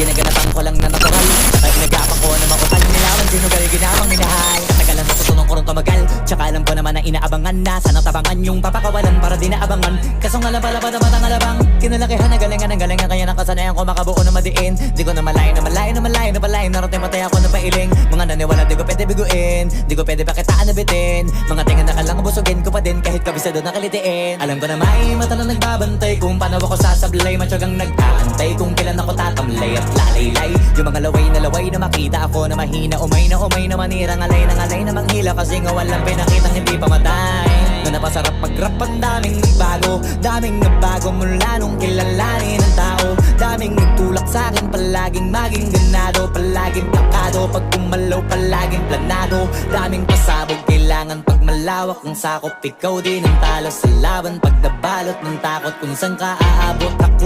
ginaganapan ko lang na natural. Saka pinagapan ko na makutal. Nilawan sinugal, ginapang minahal. Katagalan sa tutunong ko rin tumagal. Tsaka alam ko naman na inaabangan na sana tabangan yung papakawalan para di naabangan. Kaso nga lang pala batang alabang kinalakihan na galingan kaya nakasanayan ko makabuo na madiin. Di ko na malayo na palayo narating patay ako na pailing. Mga naniwala di ko pwede biguin, di ko pwede pakitaan na bitin. Mga tingan na kalang busugin ko pa din kahit kabisado na kalitiin. Alam ko na may mata na nagbabantay kung paano ako sasablay. Matyagang nag-aantay kung kailan ako tatamlay at lalaylay. Yung mga laway na makita ako na mahina. Umay na manirang alay na manghila. Kasi nga walang pinakitang hindi pa matay. Na napasarap mag-rap ang daming nagbago mula nung kilalanin ang tao. Daming nagtulak sa'kin, palaging maging ganado, palaging plakado, pag kumalaw palaging planado. Daming pasabog, kailangan pag malawak ang sakop. Ikaw din ang talo sa laban pag nabalot ng takot kung saan ka aabot. Ako